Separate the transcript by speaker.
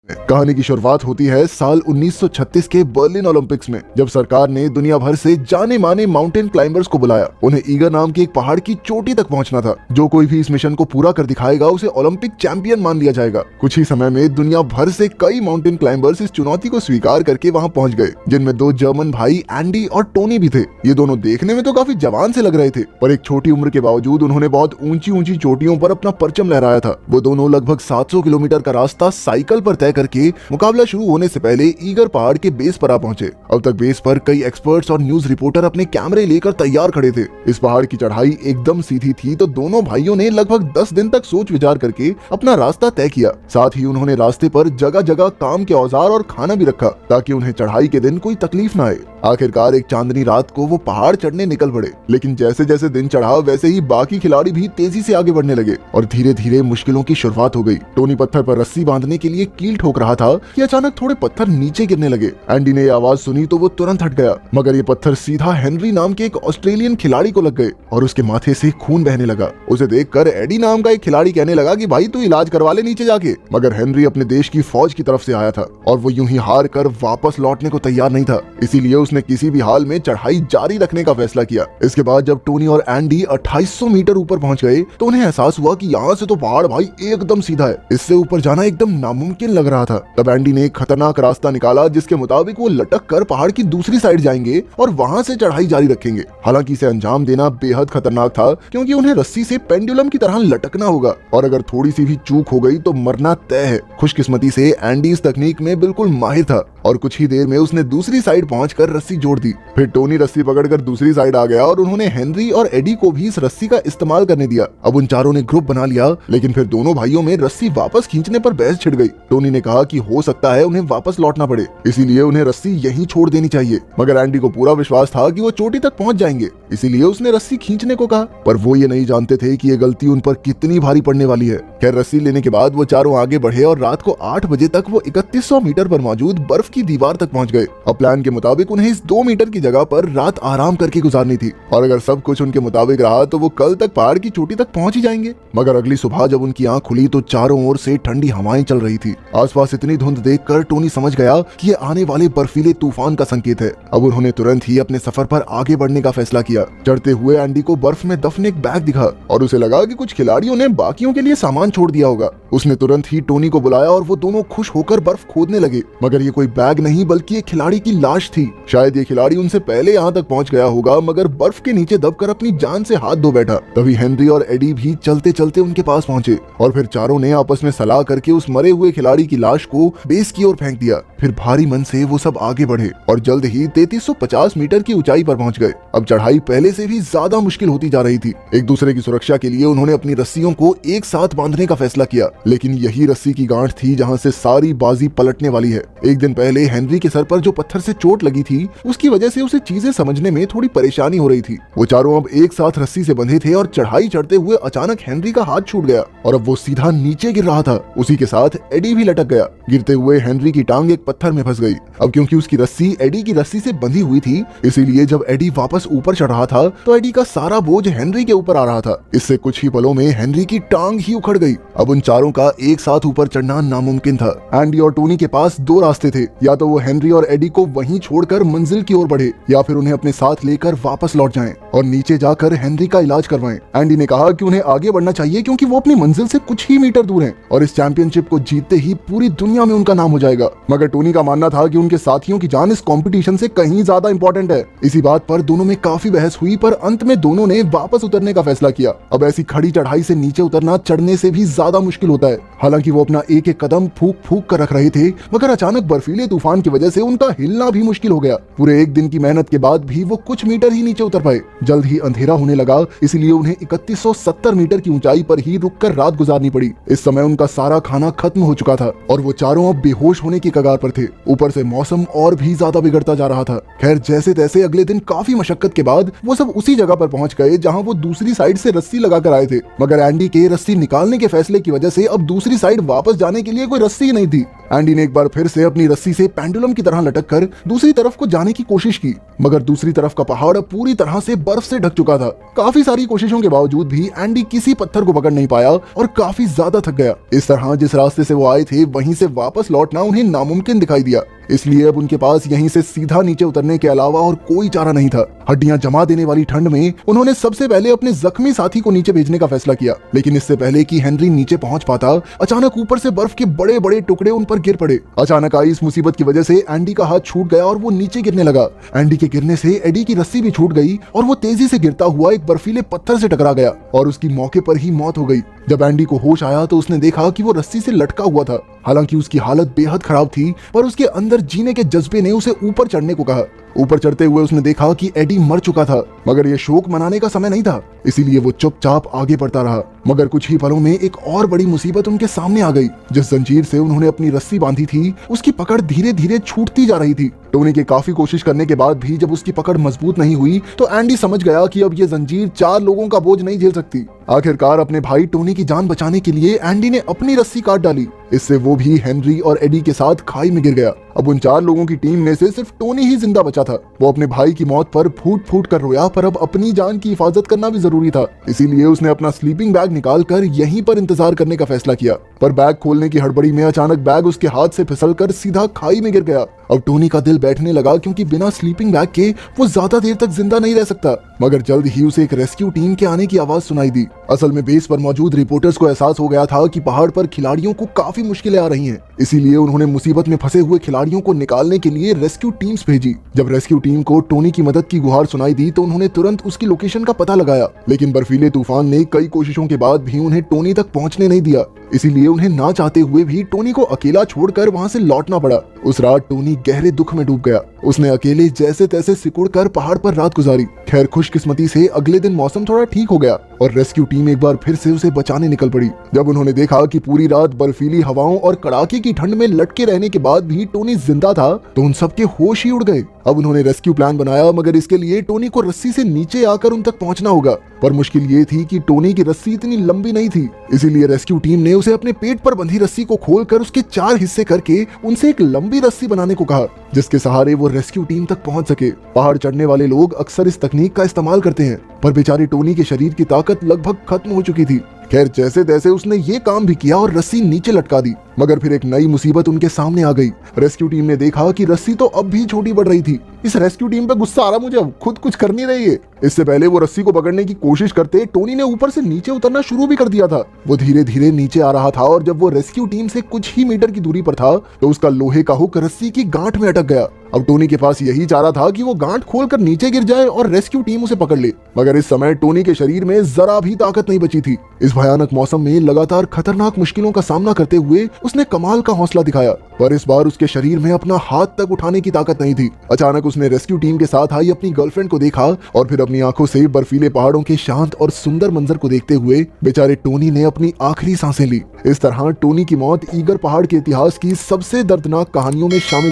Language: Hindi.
Speaker 1: कहानी की शुरुआत होती है साल 1936 के बर्लिन ओलंपिक्स में, जब सरकार ने दुनिया भर से जाने माने माउंटेन क्लाइंबर्स को बुलाया। उन्हें ईगर नाम के एक पहाड़ की चोटी तक पहुंचना था। जो कोई भी इस मिशन को पूरा कर दिखाएगा उसे ओलंपिक चैंपियन मान लिया जाएगा। कुछ ही समय में दुनिया भर से कई माउंटेन क्लाइंबर्स इस चुनौती को स्वीकार करके वहां पहुंच गए, जिनमें दो जर्मन भाई एंडी और टोनी भी थे। ये दोनों देखने में तो काफी जवान से लग रहे थे, पर एक छोटी उम्र के बावजूद उन्होंने बहुत ऊंची ऊंची चोटियों पर अपना परचम लहराया था। वो दोनों लगभग 700 किलोमीटर का रास्ता साइकिल पर तय करके मुकाबला शुरू होने से पहले ईगर पहाड़ के बेस पर आ पहुंचे। अब तक बेस पर कई एक्सपर्ट्स और न्यूज रिपोर्टर अपने कैमरे लेकर तैयार खड़े थे। इस पहाड़ की चढ़ाई एकदम सीधी थी, तो दोनों भाइयों ने लगभग 10 दिन तक सोच विचार करके अपना रास्ता तय किया। साथ ही उन्होंने रास्ते पर जगह जगह काम के औजार और खाना भी रखा, ताकि उन्हें चढ़ाई के दिन कोई तकलीफ न आए। आखिरकार एक चांदनी रात को वो पहाड़ चढ़ने निकल पड़े, लेकिन जैसे जैसे दिन चढ़ा वैसे ही बाकी खिलाड़ी भी तेजी से आगे बढ़ने लगे और धीरे धीरे मुश्किलों की शुरुआत हो गई। टोनी पत्थर पर रस्सी बांधने के लिए कील ठोक रहा था कि अचानक थोड़े पत्थर नीचे गिरने लगे। एंडी ने ये आवाज सुनी तो वो तुरंत हट गया, मगर ये पत्थर सीधा हेनरी नाम के एक ऑस्ट्रेलियन खिलाड़ी को लग गए और उसके माथे से खून बहने लगा। उसे देखकर एडी नाम का एक खिलाड़ी कहने लगा कि भाई तू इलाज करवा ले नीचे जाके। मगर हेनरी अपने देश की फौज की तरफ से आया था और वो यूं ही हार कर वापस लौटने को तैयार नहीं था, इसीलिए उसने किसी भी हाल में चढ़ाई जारी रखने का फैसला किया। इसके बाद जब टोनी और एंडी 2800 मीटर ऊपर पहुंच गए तो उन्हें एहसास हुआ कि यहाँ से तो पहाड़ भाई एकदम सीधा है, इससे ऊपर जाना एकदम नामुमकिन लग रहा था। तब एंडी ने एक खतरनाक रास्ता निकाला, जिसके मुताबिक वो लटक कर पहाड़ की दूसरी साइड जाएंगे और वहां से चढ़ाई जारी रखेंगे। हालांकि इसे अंजाम देना बेहद खतरनाक था, क्योंकि उन्हें रस्सी से पेंडुलम की तरह लटकना होगा और अगर थोड़ी सी भी चूक हो गई तो मरना तय है। खुशकिस्मती से एंडी इस तकनीक में बिल्कुल माहिर था और कुछ ही देर में उसने दूसरी साइड पहुंचकर रस्सी जोड़ दी। फिर टोनी रस्सी पकड़कर दूसरी साइड आ गया और उन्होंने हेनरी और एडी को भी इस रस्सी का इस्तेमाल करने दिया। अब उन चारों ने ग्रुप बना लिया, लेकिन फिर दोनों भाइयों में रस्सी वापस खींचने पर बहस छिड़ गई। टोनी ने कहा कि हो सकता है उन्हें वापस लौटना पड़े, इसीलिए उन्हें रस्सी यहीं छोड़ देनी चाहिए। मगर एंडी को पूरा विश्वास था कि वो चोटी तक पहुंच जाएंगे, इसीलिए उसने रस्सी खींचने को कहा। पर वो ये नहीं जानते थे कि ये गलती उन पर कितनी भारी पड़ने वाली है। खैर, रस्सी लेने के बाद वो चारों आगे बढ़े और रात को 8 बजे तक वो 3100 मीटर पर मौजूद बर्फ की दीवार तक पहुंच गए। अब प्लान के मुताबिक उन्हें इस 2 मीटर की जगह पर रात आराम करके गुजारनी थी और अगर सब कुछ उनके मुताबिक रहा तो वो कल तक पहाड़ की चोटी तक पहुंच ही जाएंगे। मगर अगली सुबह जब उनकी आंख खुली तो चारों ओर से ठंडी हवाएं चल रही थी। आसपास इतनी धुंध देखकर टोनी समझ गया कि ये आने वाले बर्फीले तूफान का संकेत है। अब उन्होंने तुरंत ही अपने सफर पर आगे बढ़ने का फैसला किया। चढ़ते हुए एंडी को बर्फ में दफन एक बैग दिखा और उसे लगा कि कुछ खिलाड़ियों ने बाकियों के लिए सामान छोड़ दिया होगा। उसने तुरंत ही टोनी को बुलाया और वो दोनों खुश होकर बर्फ खोदने लगे। मगर ये कोई बैग नहीं बल्कि एक खिलाड़ी की लाश थी। शायद ये खिलाड़ी उनसे पहले यहाँ तक पहुँच गया होगा, मगर बर्फ के नीचे दबकर अपनी जान से हाथ धो बैठा। तभी हेनरी और एडी भी चलते चलते उनके पास पहुंचे और फिर चारों ने आपस में सलाह करके उस मरे हुए खिलाड़ी की लाश को बेस की ओर फेंक दिया। फिर भारी मन से वो सब आगे बढ़े और जल्द ही 3350 मीटर की ऊंचाई पर पहुंच गए। अब चढ़ाई पहले से भी ज्यादा मुश्किल होती जा रही थी। एक दूसरे की सुरक्षा के लिए उन्होंने अपनी रस्सियों को एक साथ बांधने का फैसला किया, लेकिन यही रस्सी की गांठ थी जहां से सारी बाजी पलटने वाली है। एक दिन पहले हेनरी के सर पर जो पत्थर से चोट लगी थी, उसकी वजह से उसे चीजें समझने में थोड़ी परेशानी हो रही थी। वो चारों अब एक साथ रस्सी से बंधे थे और चढ़ाई चढ़ते हुए अचानक हेनरी का हाथ छूट गया और अब वो सीधा नीचे गिर रहा था। उसी के साथ एडी भी लटक गया। गिरते हुए हेनरी की टांग एक पत्थर में फंस गई। अब क्योंकि उसकी रस्सी एडी की रस्सी से बंधी हुई थी, इसीलिए जब एडी वापस ऊपर चढ़ रहा था तो एडी का सारा बोझ हेनरी के ऊपर आ रहा था। इससे कुछ ही पलों में हेनरी की टांग ही उखड़ गई। अब उन चारों का एक साथ ऊपर चढ़ना नामुमकिन था। एंडी और टोनी के पास 2 रास्ते थे, या तो वो हेनरी और एडी को वहीं छोड़कर मंजिल की ओर बढ़े या फिर उन्हें अपने साथ लेकर वापस लौट जाएं और नीचे जाकर हेनरी का इलाज करवाएं। एंडी ने कहा कि उन्हें आगे बढ़ना चाहिए क्योंकि वो अपनी मंजिल से कुछ ही मीटर दूर हैं और इस चैंपियनशिप को जीतते ही पूरी दुनिया में उनका नाम हो जाएगा। मगर टोनी का मानना था कि उनके साथियों की जान इस कंपटीशन से कहीं ज्यादा इंपॉर्टेंट है। इसी बात पर दोनों में काफी बहस हुई, पर अंत में दोनों ने वापस उतरने का फैसला किया। अब ऐसी खड़ी चढ़ाई से नीचे उतरना चढ़ने से भी ज्यादा मुश्किल होता है। हालांकि वो अपना एक एक कदम फूक फूक कर रख रहे थे, मगर अचानक बर्फीले तूफान की वजह से उनका हिलना भी मुश्किल हो गया। पूरे एक दिन की मेहनत के बाद भी वो कुछ मीटर ही नीचे उतर पाए। जल्द ही अंधेरा होने लगा, इसलिए उन्हें 3170 मीटर की ऊंचाई पर ही रुककर रात गुजारनी पड़ी। इस समय उनका सारा खाना खत्म हो चुका था और वो चारों अब बेहोश होने की कगार पर थे। ऊपर से मौसम और भी ज्यादा बिगड़ता जा रहा था। खैर, जैसे तैसे अगले दिन काफी मशक्कत के बाद वो सब उसी जगह पर पहुंच गए जहां वो दूसरी साइड से रस्सी लगाकर आए थे। मगर एंडी के रस्सी निकालने के फैसले की वजह से अब दूसरी साइड वापस जाने के लिए कोई रस्सी ही नहीं थी। एंडी ने एक बार फिर से अपनी रस्सी से पेंडुलम की तरह लटक कर दूसरी तरफ को जाने की कोशिश की, मगर दूसरी तरफ का पहाड़ अब पूरी तरह से बर्फ से ढक चुका था। काफी सारी कोशिशों के बावजूद भी एंडी किसी पत्थर को पकड़ नहीं पाया और काफी ज्यादा थक गया। इस तरह जिस रास्ते से वो आए थे वहीं से वापस लौटना उन्हें नामुमकिन दिखाई दिया, इसलिए अब उनके पास यहीं से सीधा नीचे उतरने के अलावा और कोई चारा नहीं था। हड्डियां जमा देने वाली ठंड में उन्होंने सबसे पहले अपने जख्मी साथी को नीचे भेजने का फैसला किया, लेकिन इससे पहले कि हेनरी नीचे पहुंच पाता, अचानक ऊपर से बर्फ के बड़े बड़े टुकड़े उन पर गिर पड़े। अचानक आई इस मुसीबत की वजह से एंडी का हाथ छूट गया और वो नीचे गिरने लगा। एंडी के गिरने से एडी की रस्सी भी छूट गई और वो तेजी से गिरता हुआ एक बर्फीले पत्थर से टकरा गया और उसकी मौके पर ही मौत हो गई। जब एंडी को होश आया तो उसने देखा कि वो रस्सी से लटका हुआ था। हालांकि उसकी हालत बेहद खराब थी, पर उसके अंदर जीने के जज्बे ने उसे ऊपर चढ़ने को कहा। ऊपर चढ़ते हुए उसने देखा कि एडी मर चुका था, मगर यह शोक मनाने का समय नहीं था, इसीलिए वो चुपचाप आगे बढ़ता रहा। मगर कुछ ही पलों में एक और बड़ी मुसीबत उनके सामने आ गई। जिस जंजीर से उन्होंने अपनी रस्सी बांधी थी, उसकी पकड़ धीरे धीरे छूटती जा रही थी। टोनी के काफी कोशिश करने के बाद भी जब उसकी पकड़ मजबूत नहीं हुई तो एंडी समझ गया कि अब ये जंजीर 4 लोगों का बोझ नहीं झेल सकती। आखिरकार अपने भाई टोनी की जान बचाने के लिए एंडी ने अपनी रस्सी काट डाली। इससे वो भी हेनरी और एडी के साथ खाई में गिर गया। अब उन 4 लोगों की टीम में से सिर्फ टोनी ही जिंदा बचा था। वो अपने भाई की मौत पर फूट फूट कर रोया, पर अब अपनी जान की हिफाजत करना भी जरूरी था, इसीलिए उसने अपना स्लीपिंग बैग निकालकर यहीं पर इंतजार करने का फैसला किया। पर बैग खोलने की हड़बड़ी में अचानक बैग उसके हाथ से फिसलकर सीधा खाई में गिर गया। अब टोनी का दिल बैठने लगा, क्योंकि बिना स्लीपिंग बैग के वो ज्यादा देर तक जिंदा नहीं रह सकता। मगर जल्द ही उसे एक रेस्क्यू टीम के आने की आवाज सुनाई दी। असल में बेस पर मौजूद रिपोर्टर्स को एहसास हो गया था कि पहाड़ पर खिलाड़ियों को काफी मुश्किलें आ रही हैं, इसीलिए उन्होंने मुसीबत में फंसे हुए खिलाड़ियों को निकालने के लिए रेस्क्यू टीम्स भेजी। जब रेस्क्यू टीम को टोनी की मदद की गुहार सुनाई दी तो उन्होंने तुरंत उसकी लोकेशन का पता लगाया, लेकिन बर्फीले तूफान ने कई कोशिशों के बाद भी उन्हें टोनी तक पहुंचने नहीं दिया। इसीलिए उन्हें ना चाहते हुए भी टोनी को अकेला छोड़कर वहां से लौटना पड़ा। उस रात टोनी गहरे दुख में डूब गया। उसने अकेले जैसे तैसे सिकुड़कर पहाड़ पर रात गुजारी। खैर खुशकिस्मती से अगले दिन मौसम थोड़ा ठीक हो गया और रेस्क्यू टीम एक बार फिर से उसे बचाने निकल पड़ी। जब उन्होंने देखा कि पूरी रात बर्फीली हवाओं और कड़ाके की ठंड में लटके रहने के बाद भी टोनी जिंदा था, तो उन सबके होश ही उड़ गए। अब उन्होंने रेस्क्यू प्लान बनाया, मगर इसके लिए टोनी को रस्सी से नीचे आकर उन तक पहुंचना होगा। पर मुश्किल ये थी कि टोनी की रस्सी इतनी लंबी नहीं थी, इसीलिए रेस्क्यू टीम ने उसे अपने पेट पर बंधी रस्सी को खोलकर उसके 4 हिस्से करके उनसे एक लंबी रस्सी बनाने को कहा, जिसके सहारे वो रेस्क्यू टीम तक पहुंच सके। पहाड़ चढ़ने वाले लोग अक्सर इस तकनीक का इस्तेमाल करते हैं, पर बेचारे टोनी के शरीर की ताकत लगभग खत्म हो चुकी थी। खैर जैसे तैसे उसने ये काम भी किया और रस्सी नीचे लटका दी। मगर फिर एक नई मुसीबत उनके सामने आ गई। रेस्क्यू टीम ने देखा कि रस्सी तो अब भी छोटी बढ़ रही थी। इस रेस्क्यू टीम पे गुस्सा आ रहा मुझे, अब खुद कुछ कर नहीं रही है। इससे पहले वो रस्सी को पकड़ने की कोशिश करते टोनी ने ऊपर से नीचे उतरना शुरू भी कर दिया था। वो धीरे धीरे नीचे आ रहा था और जब वो रेस्क्यू टीम से कुछ ही मीटर की दूरी पर था तो उसका लोहे का हुक रस्सी की गांठ में अटक गया। अब टोनी के पास यही चारा था कि वो गांठ खोलकर नीचे गिर जाए और रेस्क्यू टीम उसे पकड़ ले, मगर इस समय टोनी के शरीर में जरा भी ताकत नहीं बची थी। इस भयानक मौसम में लगातार खतरनाक मुश्किलों का सामना करते हुए उसने कमाल का हौसला दिखाया, पर इस बार उसके शरीर में अपना हाथ तक उठाने की ताकत नहीं थी। अचानक उसने रेस्क्यू टीम के साथ आई अपनी गर्लफ्रेंड को देखा और फिर अपनी आंखों से बर्फीले पहाड़ों के शांत और सुंदर मंजर को देखते हुए बेचारे टोनी ने अपनी आखिरी सांसें ली। इस तरह टोनी की मौत ईगर पहाड़ के इतिहास की सबसे दर्दनाक कहानियों में शामिल